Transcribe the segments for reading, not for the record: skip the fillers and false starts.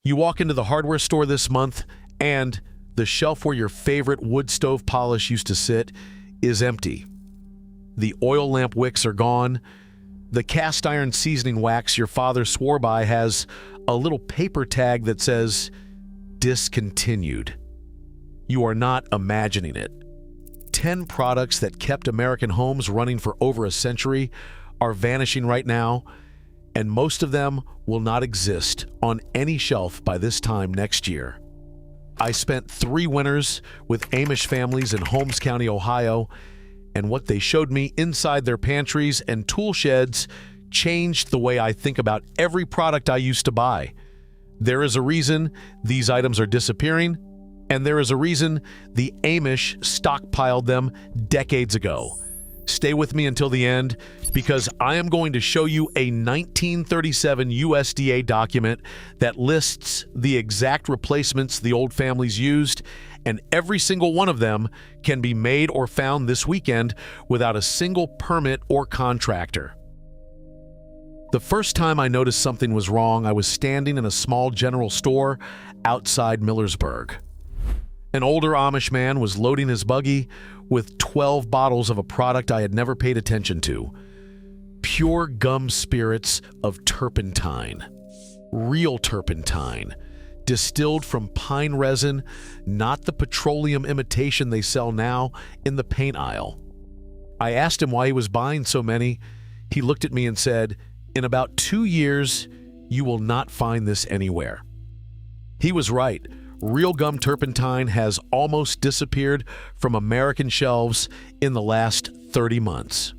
You walk into the hardware store this month, and the shelf where your favorite wood stove polish used to sit is empty. The oil lamp wicks are gone. The cast iron seasoning wax your father swore by has a little paper tag that says, discontinued. You are not imagining it. 10 products that kept American homes running for over a century are vanishing right now, and most of them will not exist on any shelf by this time next year. I spent 3 winters with Amish families in Holmes County, Ohio, and what they showed me inside their pantries and tool sheds changed the way I think about every product I used to buy. There is a reason these items are disappearing, and there is a reason the Amish stockpiled them decades ago. Stay with me until the end, because I am going to show you a 1937 USDA document that lists the exact replacements the old families used, and every single one of them can be made or found this weekend without a single permit or contractor. The first time I noticed something was wrong, I was standing in a small general store outside Millersburg. An older Amish man was loading his buggy with 12 bottles of a product I had never paid attention to. Pure gum spirits of turpentine. Real turpentine. Distilled from pine resin, not the petroleum imitation they sell now in the paint aisle. I asked him why he was buying so many. He looked at me and said, "In about 2 years, you will not find this anywhere." He was right. Real gum turpentine has almost disappeared from American shelves in the last 30 months.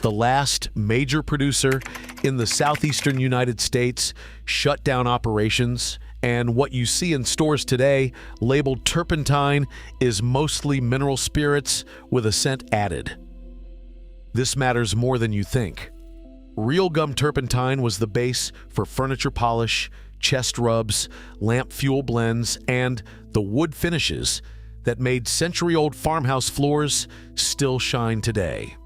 The last major producer in the southeastern United States shut down operations, and what you see in stores today labeled turpentine is mostly mineral spirits with a scent added. This matters more than you think. Real gum turpentine was the base for furniture polish, chest rubs, lamp fuel blends, and the wood finishes that made century-old farmhouse floors still shine today.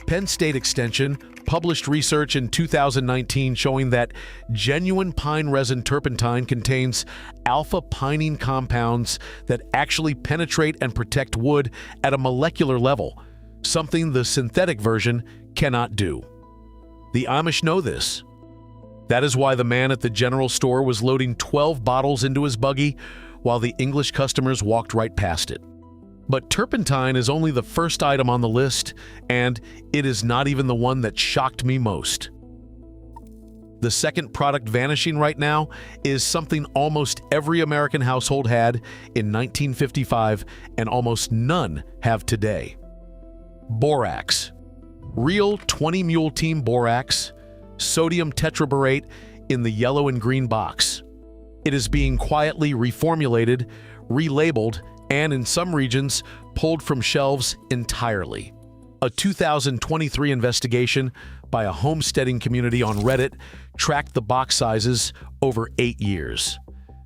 Penn State Extension published research in 2019 showing that genuine pine resin turpentine contains alpha-pinene compounds that actually penetrate and protect wood at a molecular level, something the synthetic version cannot do. The Amish know this. That is why the man at the general store was loading 12 bottles into his buggy while the English customers walked right past it. But turpentine is only the first item on the list, and it is not even the one that shocked me most. The second product vanishing right now is something almost every American household had in 1955 and almost none have today. Borax. Real 20 Mule Team Borax, sodium tetraborate in the yellow and green box. It is being quietly reformulated, relabeled, and in some regions, pulled from shelves entirely. A 2023 investigation by a homesteading community on Reddit tracked the box sizes over 8 years.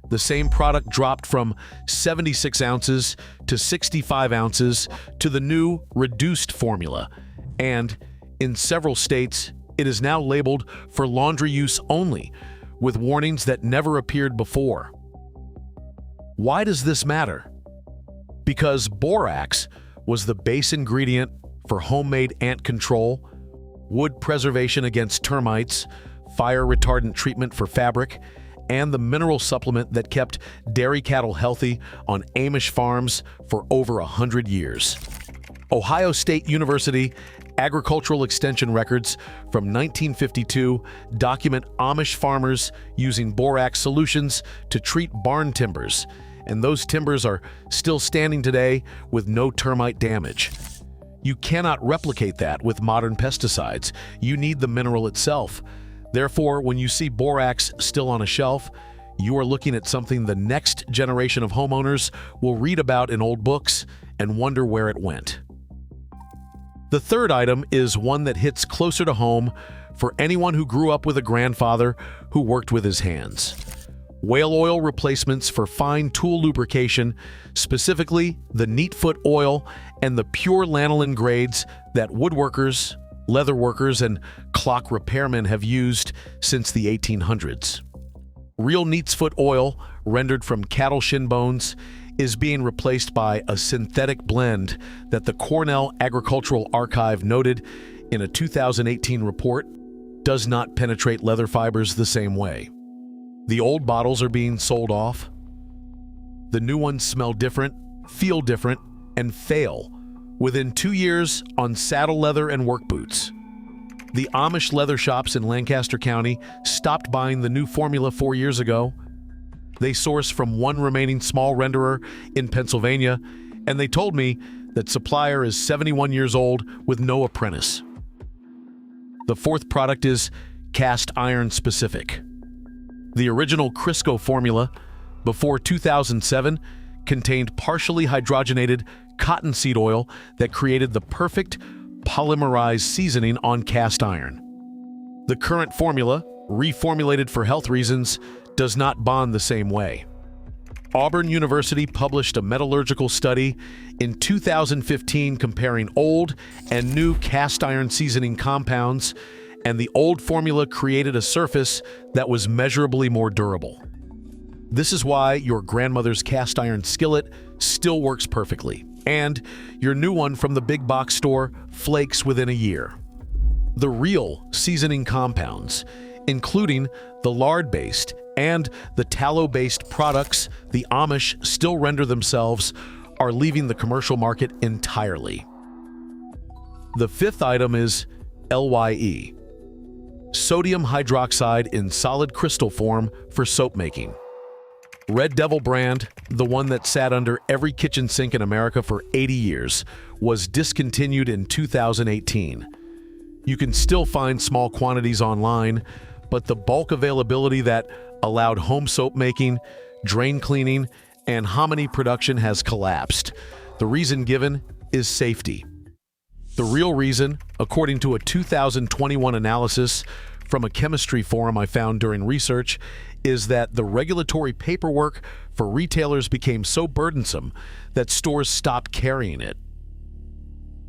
The same product dropped from 76 ounces to 65 ounces to the new reduced formula, and in several states, it is now labeled for laundry use only, with warnings that never appeared before. Why does this matter? Because borax was the base ingredient for homemade ant control, wood preservation against termites, fire retardant treatment for fabric, and the mineral supplement that kept dairy cattle healthy on Amish farms for over 100 years. Ohio State University Agricultural Extension records from 1952 document Amish farmers using borax solutions to treat barn timbers, and those timbers are still standing today with no termite damage. You cannot replicate that with modern pesticides. You need the mineral itself. Therefore, when you see borax still on a shelf, you are looking at something the next generation of homeowners will read about in old books and wonder where it went. The third item is one that hits closer to home for anyone who grew up with a grandfather who worked with his hands. Whale oil replacements for fine tool lubrication, specifically the Neatfoot oil and the pure lanolin grades that woodworkers, leather workers, and clock repairmen have used since the 1800s. Real neat's foot oil, rendered from cattle shin bones, is being replaced by a synthetic blend that the Cornell Agricultural Archive noted in a 2018 report does not penetrate leather fibers the same way. The old bottles are being sold off. The new ones smell different, feel different, and fail within 2 years on saddle leather and work boots. The Amish leather shops in Lancaster County stopped buying the new formula 4 years ago. They source from one remaining small renderer in Pennsylvania, and they told me that supplier is 71 years old with no apprentice. The fourth product is cast iron specific. The original Crisco formula, before 2007, contained partially hydrogenated cottonseed oil that created the perfect polymerized seasoning on cast iron. The current formula, reformulated for health reasons, does not bond the same way. Auburn University published a metallurgical study in 2015 comparing old and new cast iron seasoning compounds, and the old formula created a surface that was measurably more durable. This is why your grandmother's cast iron skillet still works perfectly, and your new one from the big box store flakes within a year. The real seasoning compounds, including the lard-based and the tallow-based products the Amish still render themselves, are leaving the commercial market entirely. The fifth item is LYE, sodium hydroxide in solid crystal form for soap making. Red Devil brand, the one that sat under every kitchen sink in America for 80 years, was discontinued in 2018. You can still find small quantities online, but the bulk availability that allowed home soap making, drain cleaning, and hominy production has collapsed. The reason given is safety. The real reason, according to a 2021 analysis from a chemistry forum I found during research, is that the regulatory paperwork for retailers became so burdensome that stores stopped carrying it.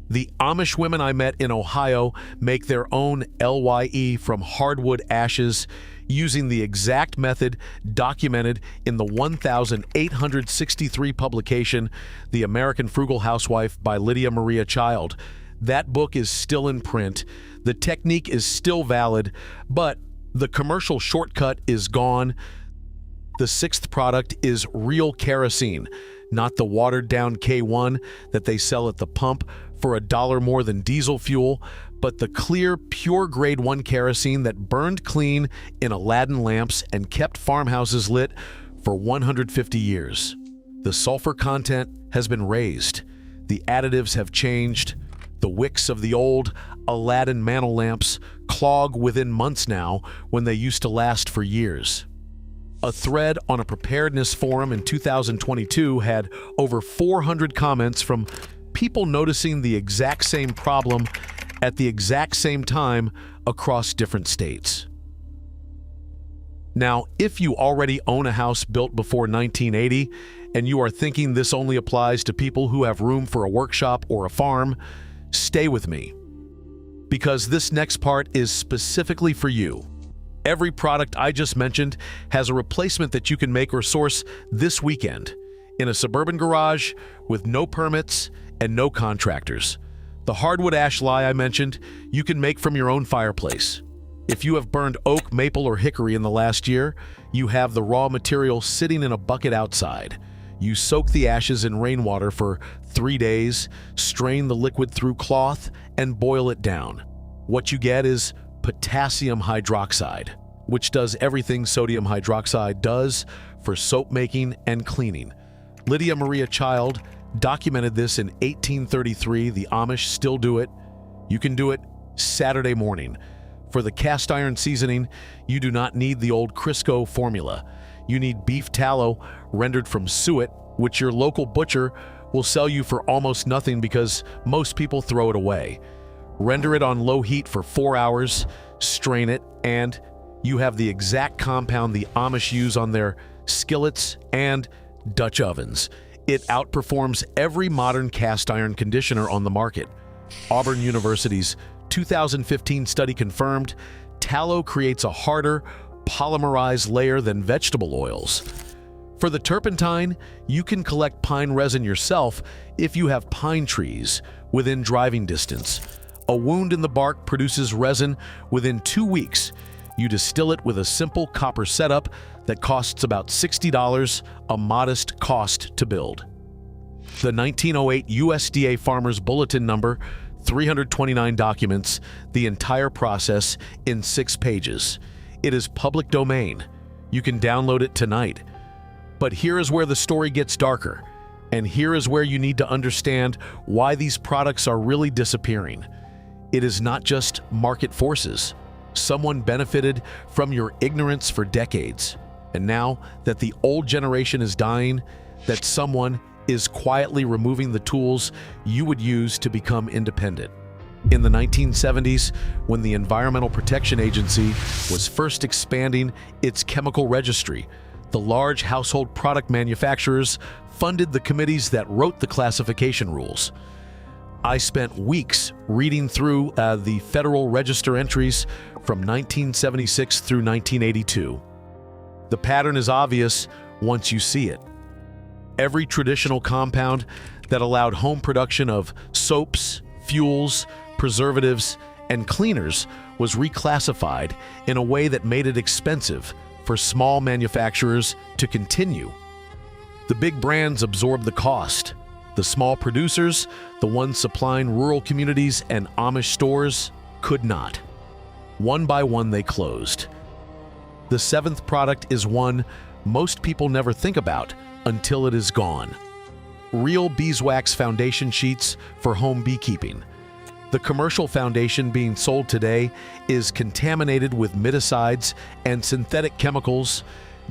The Amish women I met in Ohio make their own LYE from hardwood ashes using the exact method documented in the 1863 publication, The American Frugal Housewife by Lydia Maria Child. That book is still in print. The technique is still valid, but the commercial shortcut is gone. The sixth product is real kerosene, not the watered-down K1 that they sell at the pump for $1 more than diesel fuel, but the clear, pure grade 1 kerosene that burned clean in Aladdin lamps and kept farmhouses lit for 150 years. The sulfur content has been raised. The additives have changed. The wicks of the old Aladdin mantle lamps clog within months now when they used to last for years. A thread on a preparedness forum in 2022 had over 400 comments from people noticing the exact same problem at the exact same time across different states. Now, if you already own a house built before 1980 and you are thinking this only applies to people who have room for a workshop or a farm, stay with me, because this next part is specifically for you. Every product I just mentioned has a replacement that you can make or source this weekend in a suburban garage with no permits and no contractors. The hardwood ash lye I mentioned, you can make from your own fireplace. If you have burned oak, maple, or hickory in the last year, you have the raw material sitting in a bucket outside. You soak the ashes in rainwater for 3 days, strain the liquid through cloth, and boil it down. What you get is potassium hydroxide, which does everything sodium hydroxide does for soap making and cleaning. Lydia Maria Child documented this in 1833. The Amish still do it. You can do it Saturday morning. For the cast iron seasoning, you do not need the old Crisco formula. You need beef tallow rendered from suet, which your local butcher will sell you for almost nothing because most people throw it away. Render it on low heat for 4 hours, strain it, and you have the exact compound the Amish use on their skillets and Dutch ovens. It outperforms every modern cast iron conditioner on the market. Auburn University's 2015 study confirmed tallow creates a harder, polymerized layer than vegetable oils. For the turpentine, you can collect pine resin yourself if you have pine trees within driving distance. A wound in the bark produces resin within 2 weeks. You distill it with a simple copper setup that costs about $60, a modest cost to build. The 1908 USDA Farmer's Bulletin number 329 documents the entire process in 6 pages. It is public domain. You can download it tonight. But here is where the story gets darker, and here is where you need to understand why these products are really disappearing. It is not just market forces. Someone benefited from your ignorance for decades, and now that the old generation is dying, that someone is quietly removing the tools you would use to become independent. In the 1970s, when the Environmental Protection Agency was first expanding its chemical registry, the large household product manufacturers funded the committees that wrote the classification rules. I spent weeks reading through the Federal Register entries from 1976 through 1982. The pattern is obvious once you see it. Every traditional compound that allowed home production of soaps, fuels, preservatives, and cleaners was reclassified in a way that made it expensive for small manufacturers to continue. The big brands absorbed the cost. The small producers, the ones supplying rural communities and Amish stores, could not. One by one they closed. The 7th product is one most people never think about until it is gone. Real beeswax foundation sheets for home beekeeping. The commercial foundation being sold today is contaminated with miticides and synthetic chemicals,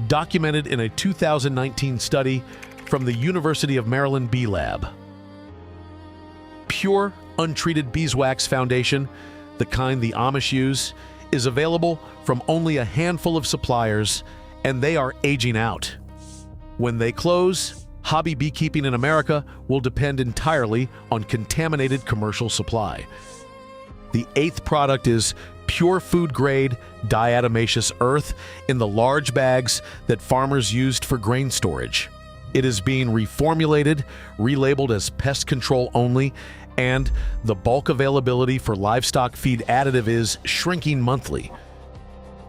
documented in a 2019 study from the University of Maryland Bee Lab. Pure, untreated beeswax foundation, the kind the Amish use, is available from only a handful of suppliers, and they are aging out. When they close, hobby beekeeping in America will depend entirely on contaminated commercial supply. The 8th product is pure food-grade diatomaceous earth in the large bags that farmers used for grain storage. It is being reformulated, relabeled as pest control only, and the bulk availability for livestock feed additive is shrinking monthly.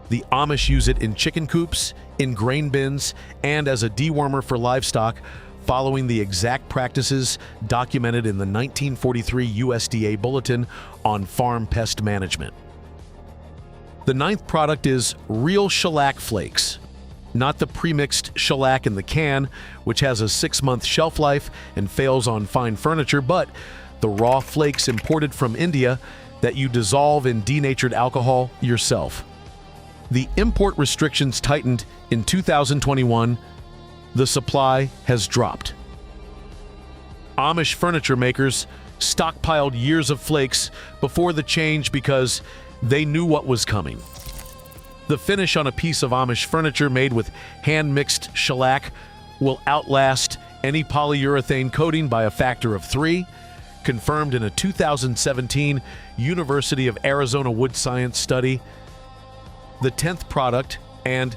The Amish use it in chicken coops, in grain bins, and as a dewormer for livestock, following the exact practices documented in the 1943 USDA Bulletin on Farm Pest Management. The 9th product is real shellac flakes. Not the premixed shellac in the can, which has a 6-month shelf life and fails on fine furniture, but the raw flakes imported from India that you dissolve in denatured alcohol yourself. The import restrictions tightened in 2021. The supply has dropped. Amish furniture makers stockpiled years of flakes before the change because they knew what was coming. The finish on a piece of Amish furniture made with hand-mixed shellac will outlast any polyurethane coating by a factor of 3, confirmed in a 2017 University of Arizona Wood Science study. The 10th product, and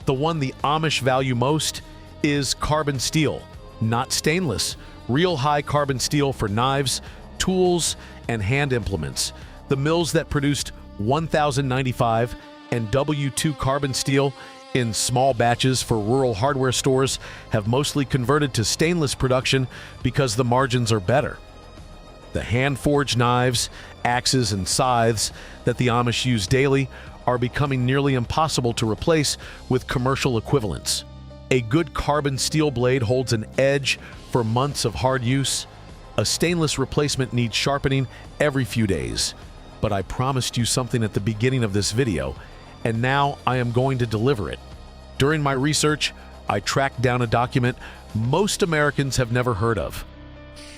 the one the Amish value most, is carbon steel, not stainless. Real high carbon steel for knives, tools, and hand implements. The mills that produced 1095 and W2 carbon steel in small batches for rural hardware stores have mostly converted to stainless production because the margins are better. The hand-forged knives, axes, and scythes that the Amish use daily are becoming nearly impossible to replace with commercial equivalents. A good carbon steel blade holds an edge for months of hard use. A stainless replacement needs sharpening every few days. But I promised you something at the beginning of this video, and now I am going to deliver it. During my research, I tracked down a document most Americans have never heard of.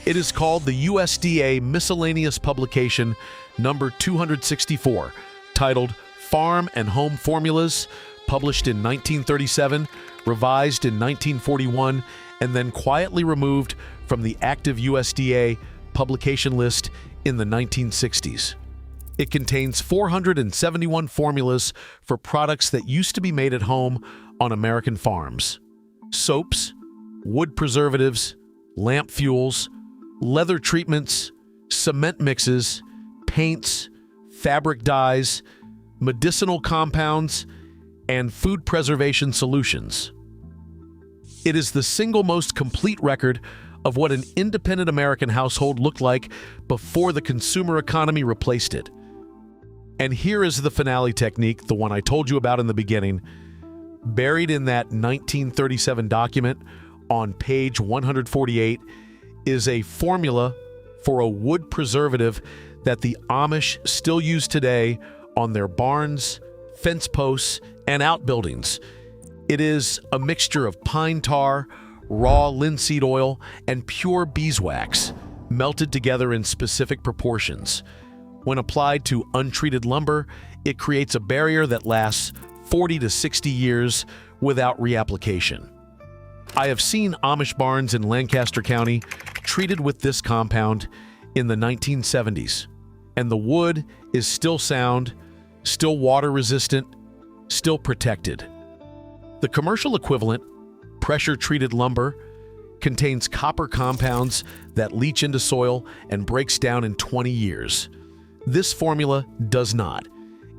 It is called the USDA Miscellaneous Publication number 264, titled Farm and Home Formulas, published in 1937, revised in 1941, and then quietly removed from the active USDA publication list in the 1960s. It contains 471 formulas for products that used to be made at home on American farms. Soaps, wood preservatives, lamp fuels, leather treatments, cement mixes, paints, fabric dyes, medicinal compounds, and food preservation solutions. It is the single most complete record of what an independent American household looked like before the consumer economy replaced it. And here is the finale technique, the one I told you about in the beginning. Buried in that 1937 document on page 148 is a formula for a wood preservative that the Amish still use today on their barns, fence posts, and outbuildings. It is a mixture of pine tar, raw linseed oil, and pure beeswax, melted together in specific proportions. When applied to untreated lumber, it creates a barrier that lasts 40 to 60 years without reapplication. I have seen Amish barns in Lancaster County treated with this compound in the 1970s, and the wood is still sound, still water resistant, still protected. The commercial equivalent, pressure-treated lumber, contains copper compounds that leach into soil and breaks down in 20 years. This formula does not.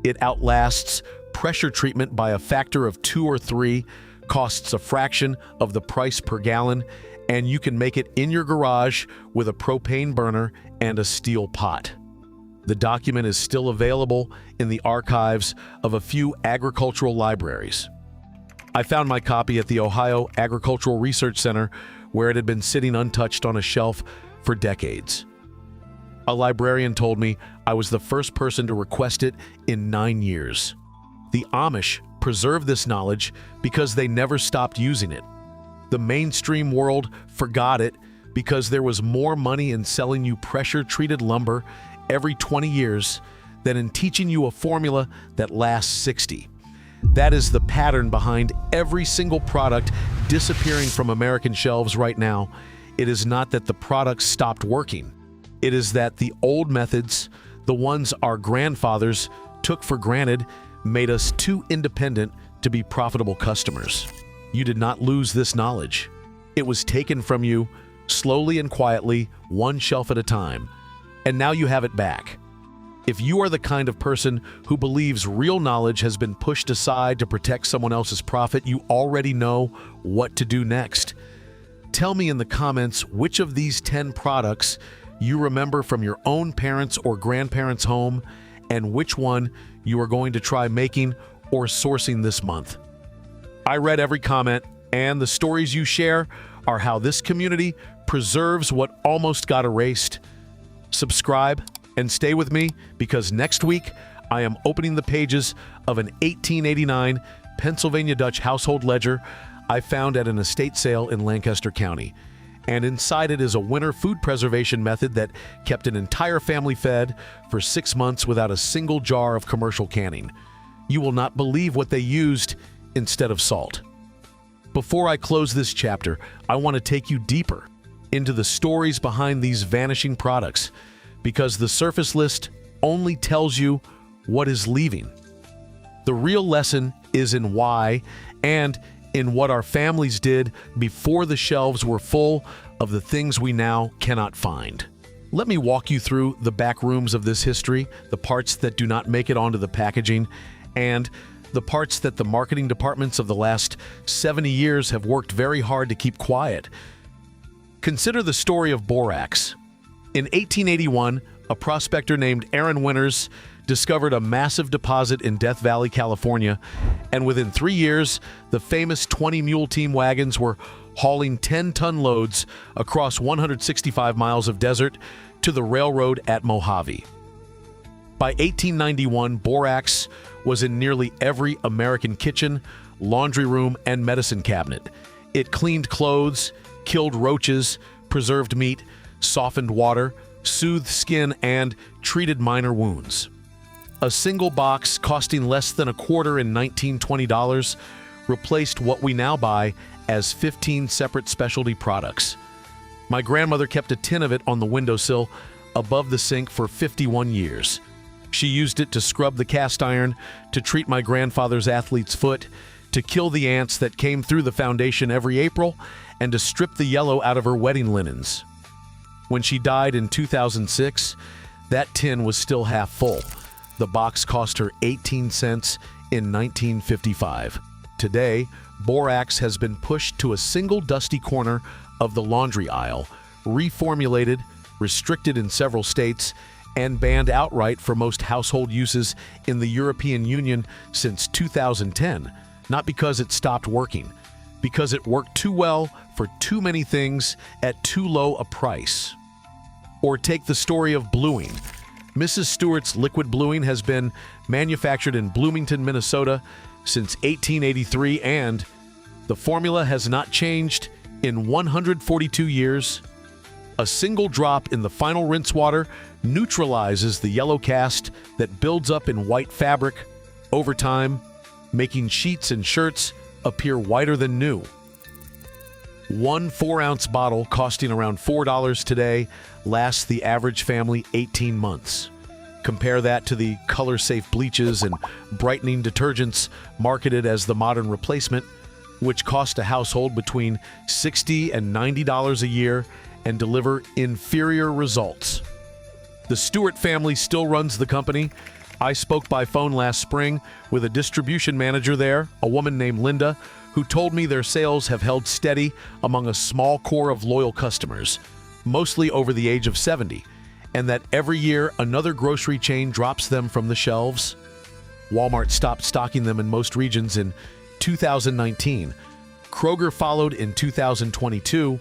It outlasts pressure treatment by a factor of 2 or 3, costs a fraction of the price per gallon, and you can make it in your garage with a propane burner and a steel pot. The document is still available in the archives of a few agricultural libraries. I found my copy at the Ohio Agricultural Research Center, where it had been sitting untouched on a shelf for decades. A librarian told me I was the first person to request it in 9 years. The Amish preserved this knowledge because they never stopped using it. The mainstream world forgot it because there was more money in selling you pressure-treated lumber every 20 years than in teaching you a formula that lasts 60. That is the pattern behind every single product disappearing from American shelves right now. It is not that the products stopped working. It is that the old methods, the ones our grandfathers took for granted, made us too independent to be profitable customers. You did not lose this knowledge. It was taken from you slowly and quietly, one shelf at a time, and now you have it back. If you are the kind of person who believes real knowledge has been pushed aside to protect someone else's profit, you already know what to do next. Tell me in the comments which of these 10 products you remember from your own parents' or grandparents' home, and which one you are going to try making or sourcing this month. I read every comment, and the stories you share are how this community preserves what almost got erased. Subscribe and stay with me, because next week I am opening the pages of an 1889 Pennsylvania Dutch household ledger I found at an estate sale in Lancaster County. And inside it is a winter food preservation method that kept an entire family fed for 6 months without a single jar of commercial canning. You will not believe what they used instead of salt. Before I close this chapter, I want to take you deeper into the stories behind these vanishing products, because the surface list only tells you what is leaving. The real lesson is in why and in what our families did before the shelves were full of the things we now cannot find. Let me walk you through the back rooms of this history, the parts that do not make it onto the packaging, and the parts that the marketing departments of the last 70 years have worked very hard to keep quiet. Consider the story of borax. In 1881, a prospector named Aaron Winters discovered a massive deposit in Death Valley, California, and within 3 years, the famous 20 mule team wagons were hauling 10-ton loads across 165 miles of desert to the railroad at Mojave. By 1891, borax was in nearly every American kitchen, laundry room, and medicine cabinet. It cleaned clothes, killed roaches, preserved meat, softened water, soothed skin, and treated minor wounds. A single box costing less than a quarter in $19-20 replaced what we now buy as 15 separate specialty products. My grandmother kept a tin of it on the windowsill above the sink for 51 years. She used it to scrub the cast iron, to treat my grandfather's athlete's foot, to kill the ants that came through the foundation every April, and to strip the yellow out of her wedding linens. When she died in 2006, that tin was still half full. The box cost her 18 cents in 1955. Today, borax has been pushed to a single dusty corner of the laundry aisle, reformulated, restricted in several states, and banned outright for most household uses in the European Union since 2010, not because it stopped working, because it worked too well for too many things at too low a price. Or take the story of bluing. Mrs. Stewart's liquid bluing has been manufactured in Bloomington, Minnesota since 1883, and the formula has not changed in 142 years. A single drop in the final rinse water neutralizes the yellow cast that builds up in white fabric over time, making sheets and shirts appear whiter than new. One 4-ounce bottle costing around $4 today lasts the average family 18 months. Compare that to the color-safe bleaches and brightening detergents marketed as the modern replacement, which cost a household between $60 and $90 a year and deliver inferior results. The Stewart family still runs the company. I spoke by phone last spring with a distribution manager there, a woman named Linda, who told me their sales have held steady among a small core of loyal customers, mostly over the age of 70, and that every year another grocery chain drops them from the shelves. Walmart stopped stocking them in most regions in 2019. Kroger followed in 2022.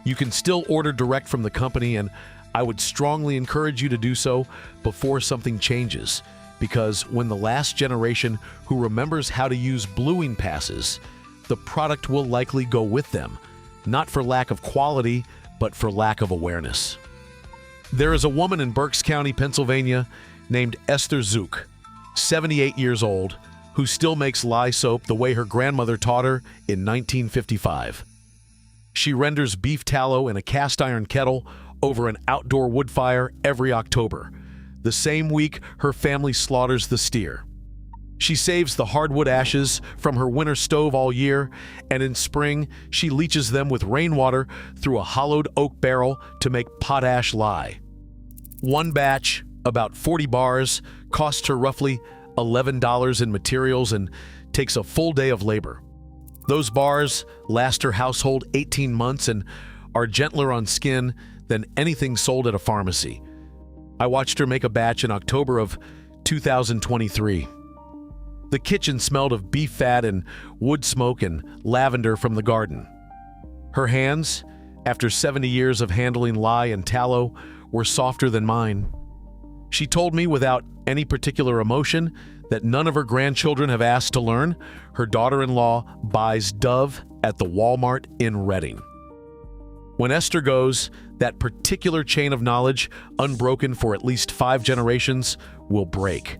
You can still order direct from the company, and I would strongly encourage you to do so before something changes, because when the last generation who remembers how to use bluing passes, the product will likely go with them, not for lack of quality, but for lack of awareness. There is a woman in Berks County, Pennsylvania, named Esther Zook, 78 years old, who still makes lye soap the way her grandmother taught her in 1955. She renders beef tallow in a cast iron kettle over an outdoor wood fire every October, the same week her family slaughters the steer. She saves the hardwood ashes from her winter stove all year, and in spring, she leaches them with rainwater through a hollowed oak barrel to make potash lye. One batch, about 40 bars, costs her roughly $11 in materials and takes a full day of labor. Those bars last her household 18 months and are gentler on skin than anything sold at a pharmacy. I watched her make a batch in October of 2023. The kitchen smelled of beef fat and wood smoke and lavender from the garden. Her hands, after 70 years of handling lye and tallow, were softer than mine. She told me without any particular emotion that none of her grandchildren have asked to learn. Her daughter-in-law buys Dove at the Walmart in Reading. When Esther goes, that particular chain of knowledge, unbroken for at least 5 generations, will break.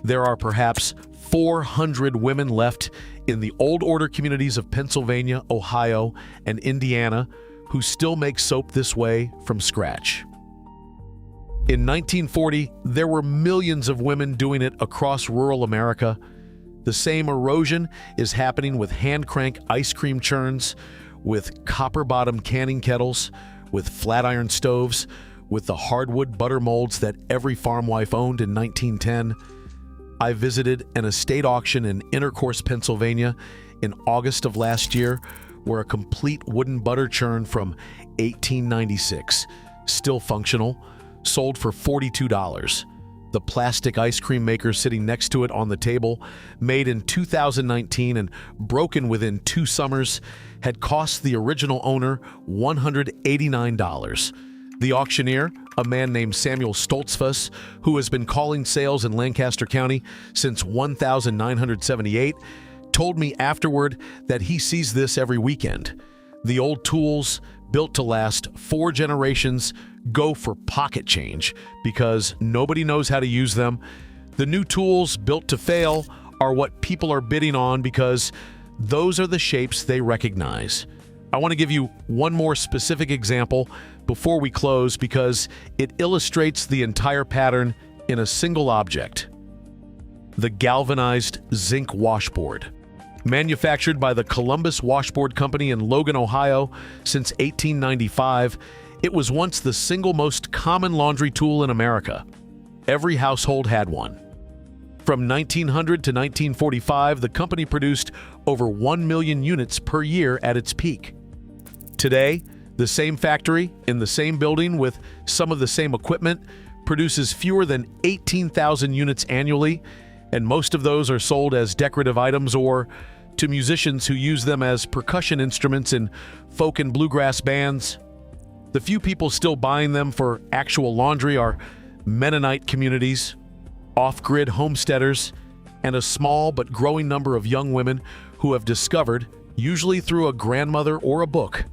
There are perhaps 400 women left in the old order communities of Pennsylvania, Ohio, and Indiana who still make soap this way from scratch. In 1940, there were millions of women doing it across rural America. The same erosion is happening with hand crank ice cream churns, with copper-bottom canning kettles, with flat iron stoves, with the hardwood butter molds that every farm wife owned in 1910. I visited an estate auction in Intercourse, Pennsylvania in August of last year, where a complete wooden butter churn from 1896, still functional, sold for $42. The plastic ice cream maker sitting next to it on the table, made in 2019 and broken within 2 summers, had cost the original owner $189. The auctioneer, a man named Samuel Stoltzfus, who has been calling sales in Lancaster County since 1978, told me afterward that he sees this every weekend. The old tools, built to last 4 generations, go for pocket change because nobody knows how to use them. The new tools, built to fail, are what people are bidding on because those are the shapes they recognize. I want to give you one more specific example before we close because it illustrates the entire pattern in a single object: the galvanized zinc washboard. Manufactured by the Columbus Washboard Company in Logan, Ohio since 1895, it was once the single most common laundry tool in America. Every household had one. From 1900 to 1945, the company produced over 1 million units per year at its peak. Today, the same factory, in the same building with some of the same equipment, produces fewer than 18,000 units annually, and most of those are sold as decorative items or to musicians who use them as percussion instruments in folk and bluegrass bands. The few people still buying them for actual laundry are Mennonite communities, off-grid homesteaders, and a small but growing number of young women who have discovered, usually through a grandmother or a book,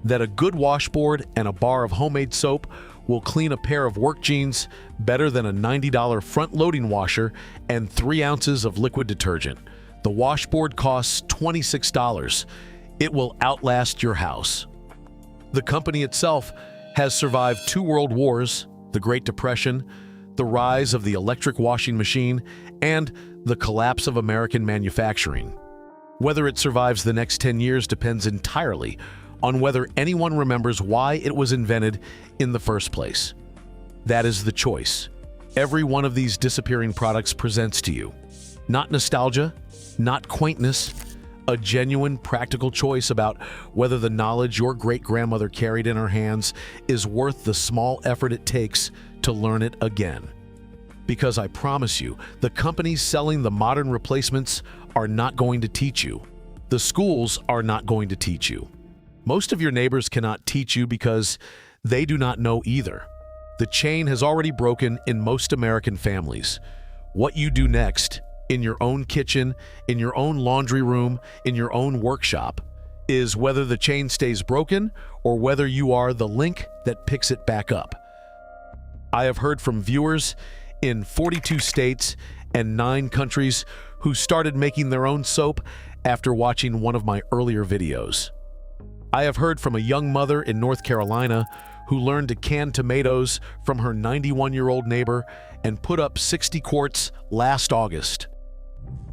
that a good washboard and a bar of homemade soap will clean a pair of work jeans better than a $90 front-loading washer and 3 ounces of liquid detergent. The washboard costs $26. It will outlast your house. The company itself has survived 2 world wars, the Great Depression, the rise of the electric washing machine, and the collapse of American manufacturing. Whether it survives the next 10 years depends entirely on whether anyone remembers why it was invented in the first place. That is the choice every one of these disappearing products presents to you. Not nostalgia, not quaintness, a genuine practical choice about whether the knowledge your great-grandmother carried in her hands is worth the small effort it takes to learn it again. Because I promise you, the companies selling the modern replacements are not going to teach you. The schools are not going to teach you. Most of your neighbors cannot teach you because they do not know either. The chain has already broken in most American families. What you do next, in your own kitchen, in your own laundry room, in your own workshop, is whether the chain stays broken or whether you are the link that picks it back up. I have heard from viewers in 42 states and 9 countries who started making their own soap after watching one of my earlier videos. I have heard from a young mother in North Carolina who learned to can tomatoes from her 91-year-old neighbor and put up 60 quarts last August.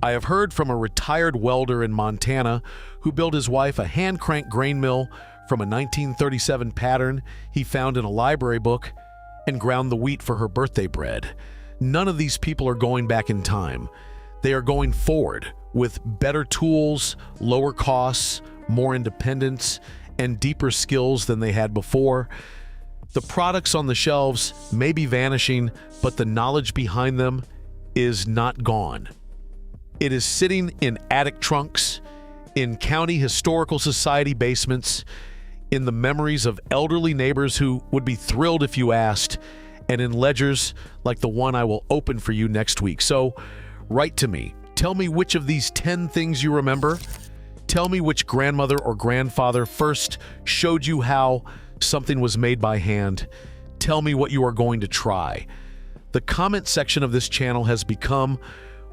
I have heard from a retired welder in Montana who built his wife a hand-crank grain mill from a 1937 pattern he found in a library book and ground the wheat for her birthday bread. None of these people are going back in time. They are going forward with better tools, lower costs, more independence, and deeper skills than they had before. The products on the shelves may be vanishing, but the knowledge behind them is not gone. It is sitting in attic trunks, in county historical society basements, in the memories of elderly neighbors who would be thrilled if you asked, and in ledgers like the one I will open for you next week. So, write to me. Tell me which of these 10 things you remember. Tell me which grandmother or grandfather first showed you how something was made by hand. Tell me what you are going to try. The comment section of this channel has become,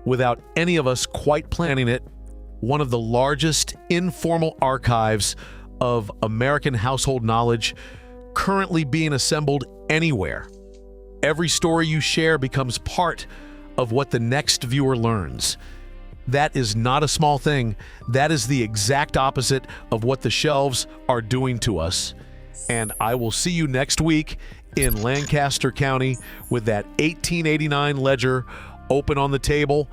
without any of us quite planning it, one of the largest informal archives of American household knowledge currently being assembled anywhere. Every story you share becomes part of what the next viewer learns. That is not a small thing. That is the exact opposite of what the shelves are doing to us. And I will see you next week in Lancaster County with that 1889 ledger open on the table.